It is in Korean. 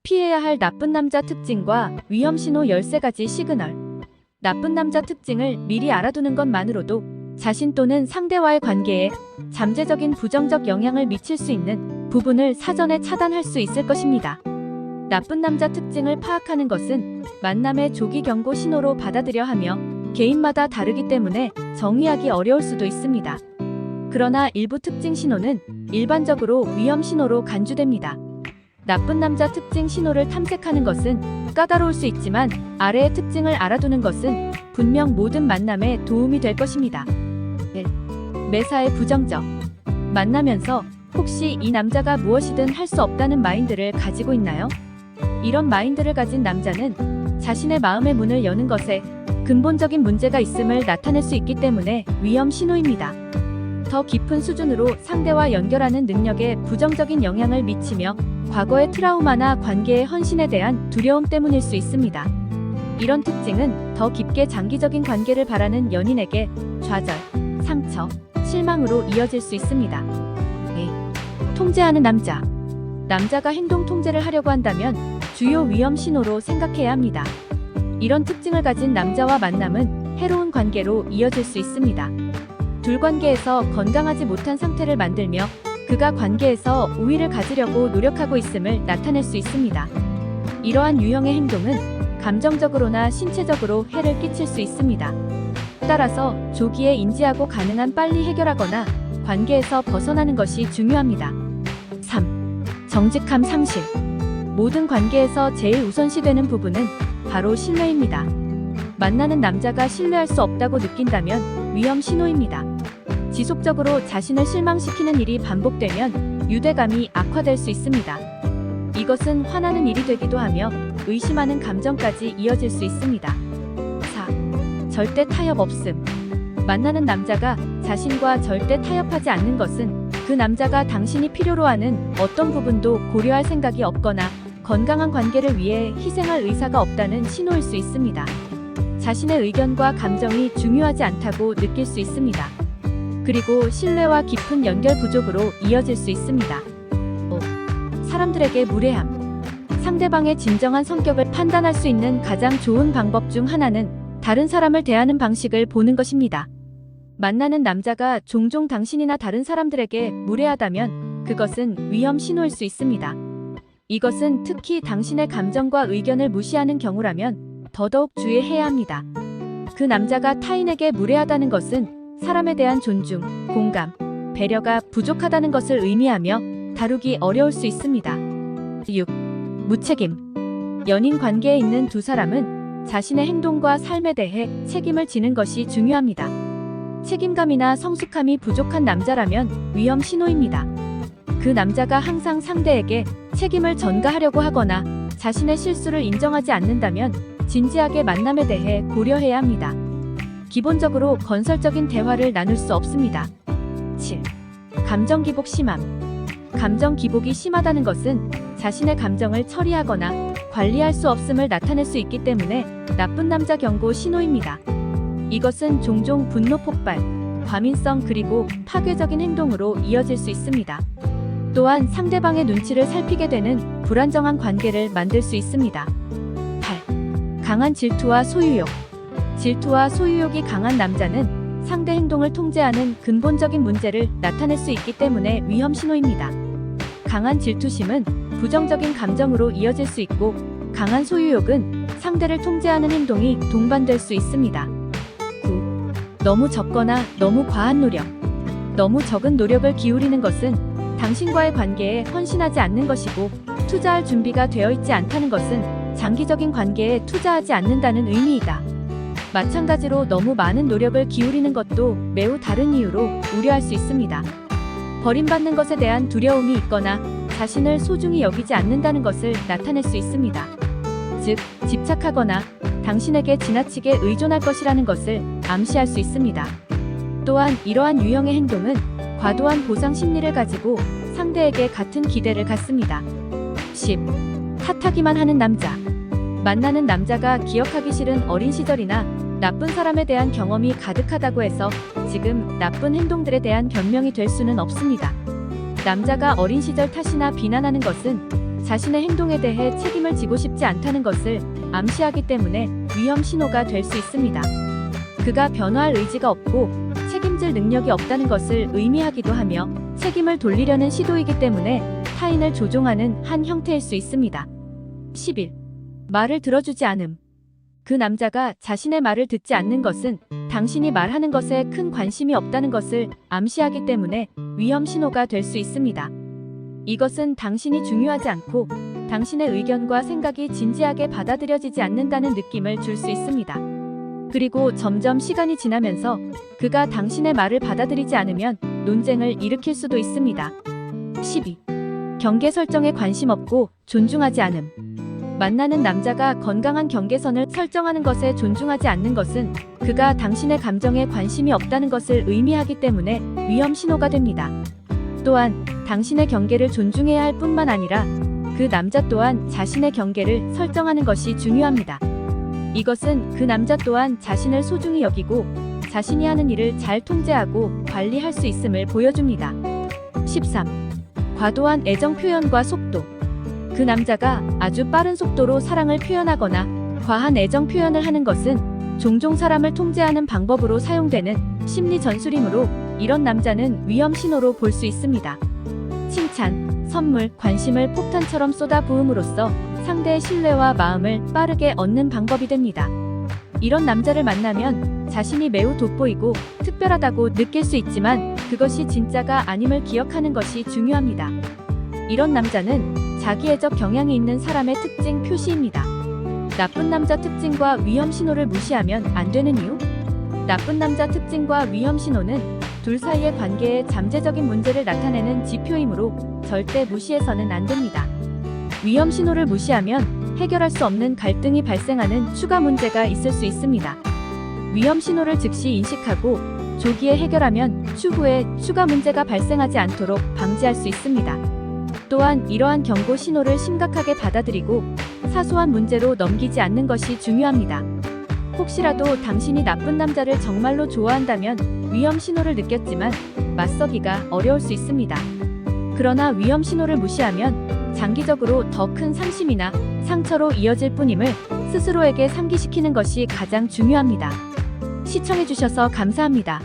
피해야 할 나쁜 남자 특징과 위험 신호 13가지 시그널. 나쁜 남자 특징을 미리 알아두는 것만으로도 자신 또는 상대와의 관계에 잠재적인 부정적 영향을 미칠 수 있는 부분을 사전에 차단할 수 있을 것입니다. 나쁜 남자 특징을 파악하는 것은 만남의 조기 경고 신호로 받아들여 하며 개인마다 다르기 때문에 정의하기 어려울 수도 있습니다. 그러나 일부 특징 신호는 일반적으로 위험 신호로 간주됩니다. 나쁜 남자 특징 신호를 탐색하는 것은 까다로울 수 있지만 아래의 특징을 알아두는 것은 분명 모든 만남에 도움이 될 것입니다. 1. 매사에 부정적. 만나면서 혹시 이 남자가 무엇이든 할 수 없다는 마인드를 가지고 있나요? 이런 마인드를 가진 남자는 자신의 마음의 문을 여는 것에 근본적인 문제가 있음을 나타낼 수 있기 때문에 위험 신호입니다. 더 깊은 수준으로 상대와 연결하는 능력에 부정적인 영향을 미치며 과거의 트라우마나 관계의 헌신에 대한 두려움 때문일 수 있습니다. 이런 특징은 더 깊게 장기적인 관계를 바라는 연인에게 좌절, 상처, 실망으로 이어질 수 있습니다. 2. 통제하는 남자. 남자가 행동 통제를 하려고 한다면 주요 위험 신호로 생각해야 합니다. 이런 특징을 가진 남자와 만남은 해로운 관계로 이어질 수 있습니다. 둘 관계에서 건강하지 못한 상태를 만들며 그가 관계에서 우위를 가지려고 노력하고 있음을 나타낼 수 있습니다. 이러한 유형의 행동은 감정적으로나 신체적으로 해를 끼칠 수 있습니다. 따라서 조기에 인지하고 가능한 빨리 해결하거나 관계에서 벗어나는 것이 중요합니다. 3. 정직함 상실. 모든 관계에서 제일 우선시되는 부분은 바로 신뢰입니다. 만나는 남자가 신뢰할 수 없다고 느낀다면 위험 신호입니다. 지속적으로 자신을 실망시키는 일이 반복되면 유대감이 악화될 수 있습니다. 이것은 화나는 일이 되기도 하며 의심하는 감정까지 이어질 수 있습니다. 4. 절대 타협 없음. 만나는 남자가 자신과 절대 타협하지 않는 것은 그 남자가 당신이 필요로 하는 어떤 부분도 고려할 생각이 없거나 건강한 관계를 위해 희생할 의사가 없다는 신호일 수 있습니다. 자신의 의견과 감정이 중요하지 않다고 느낄 수 있습니다. 그리고 신뢰와 깊은 연결 부족으로 이어질 수 있습니다. 5. 사람들에게 무례함. 상대방의 진정한 성격을 판단할 수 있는 가장 좋은 방법 중 하나는 다른 사람을 대하는 방식을 보는 것입니다. 만나는 남자가 종종 당신이나 다른 사람들에게 무례하다면 그것은 위험 신호일 수 있습니다. 이것은 특히 당신의 감정과 의견을 무시하는 경우라면 더더욱 주의해야 합니다. 그 남자가 타인에게 무례하다는 것은 사람에 대한 존중, 공감, 배려가 부족하다는 것을 의미하며 다루기 어려울 수 있습니다. 6. 무책임. 연인 관계에 있는 두 사람은 자신의 행동과 삶에 대해 책임을 지는 것이 중요합니다. 책임감이나 성숙함이 부족한 남자라면 위험 신호입니다. 그 남자가 항상 상대에게 책임을 전가하려고 하거나 자신의 실수를 인정하지 않는다면 진지하게 만남에 대해 고려해야 합니다. 기본적으로 건설적인 대화를 나눌 수 없습니다. 7. 감정 기복 심함. 감정 기복이 심하다는 것은 자신의 감정을 처리하거나 관리할 수 없음을 나타낼 수 있기 때문에 나쁜 남자 경고 신호입니다. 이것은 종종 분노 폭발, 과민성 그리고 파괴적인 행동으로 이어질 수 있습니다. 또한 상대방의 눈치를 살피게 되는 불안정한 관계를 만들 수 있습니다. 8. 강한 질투와 소유욕. 질투와 소유욕이 강한 남자는 상대 행동을 통제하는 근본적인 문제를 나타낼 수 있기 때문에 위험 신호입니다. 강한 질투심은 부정적인 감정으로 이어질 수 있고 강한 소유욕은 상대를 통제하는 행동이 동반될 수 있습니다. 9. 너무 적거나 너무 과한 노력. 너무 적은 노력을 기울이는 것은 당신과의 관계에 헌신하지 않는 것이고 투자할 준비가 되어 있지 않다는 것은 장기적인 관계에 투자하지 않는다는 의미이다. 마찬가지로 너무 많은 노력을 기울이는 것도 매우 다른 이유로 우려할 수 있습니다. 버림받는 것에 대한 두려움이 있거나 자신을 소중히 여기지 않는다는 것을 나타낼 수 있습니다. 즉, 집착하거나 당신에게 지나치게 의존할 것이라는 것을 암시할 수 있습니다. 또한 이러한 유형의 행동은 과도한 보상 심리를 가지고 상대에게 같은 기대를 갖습니다. 10. 탓하기만 하는 남자. 만나는 남자가 기억하기 싫은 어린 시절이나 나쁜 사람에 대한 경험이 가득하다고 해서 지금 나쁜 행동들에 대한 변명이 될 수는 없습니다. 남자가 어린 시절 탓이나 비난하는 것은 자신의 행동에 대해 책임을 지고 싶지 않다는 것을 암시하기 때문에 위험 신호가 될 수 있습니다. 그가 변화할 의지가 없고 책임질 능력이 없다는 것을 의미하기도 하며 책임을 돌리려는 시도이기 때문에 타인을 조종하는 한 형태일 수 있습니다. 11. 말을 들어주지 않음. 그 남자가 자신의 말을 듣지 않는 것은 당신이 말하는 것에 큰 관심이 없다는 것을 암시하기 때문에 위험 신호가 될 수 있습니다. 이것은 당신이 중요하지 않고 당신의 의견과 생각이 진지하게 받아들여지지 않는다는 느낌을 줄 수 있습니다. 그리고 점점 시간이 지나면서 그가 당신의 말을 받아들이지 않으면 논쟁을 일으킬 수도 있습니다. 12. 경계 설정에 관심 없고 존중하지 않음. 만나는 남자가 건강한 경계선을 설정하는 것에 존중하지 않는 것은 그가 당신의 감정에 관심이 없다는 것을 의미하기 때문에 위험 신호가 됩니다. 또한 당신의 경계를 존중해야 할 뿐만 아니라 그 남자 또한 자신의 경계를 설정하는 것이 중요합니다. 이것은 그 남자 또한 자신을 소중히 여기고 자신이 하는 일을 잘 통제하고 관리할 수 있음을 보여줍니다. 13. 과도한 애정 표현과 속도. 그 남자가 아주 빠른 속도로 사랑을 표현하거나 과한 애정 표현을 하는 것은 종종 사람을 통제하는 방법으로 사용되는 심리 전술이므로 이런 남자는 위험 신호로 볼 수 있습니다. 칭찬, 선물, 관심을 폭탄처럼 쏟아부음으로써 상대의 신뢰와 마음을 빠르게 얻는 방법이 됩니다. 이런 남자를 만나면 자신이 매우 돋보이고 특별하다고 느낄 수 있지만 그것이 진짜가 아님을 기억하는 것이 중요합니다. 이런 남자는 자기애적 경향이 있는 사람의 특징 표시입니다. 나쁜 남자 특징과 위험 신호를 무시하면 안 되는 이유? 나쁜 남자 특징과 위험 신호는 둘 사이의 관계에 잠재적인 문제를 나타내는 지표이므로 절대 무시해서는 안 됩니다. 위험 신호를 무시하면 해결할 수 없는 갈등이 발생하는 추가 문제가 있을 수 있습니다. 위험 신호를 즉시 인식하고 조기에 해결하면 추후에 추가 문제가 발생하지 않도록 방지할 수 있습니다. 또한 이러한 경고 신호를 심각하게 받아들이고 사소한 문제로 넘기지 않는 것이 중요합니다. 혹시라도 당신이 나쁜 남자를 정말로 좋아한다면 위험 신호를 느꼈지만 맞서기가 어려울 수 있습니다. 그러나 위험 신호를 무시하면 장기적으로 더 큰 상심이나 상처로 이어질 뿐임을 스스로에게 상기시키는 것이 가장 중요합니다. 시청해주셔서 감사합니다.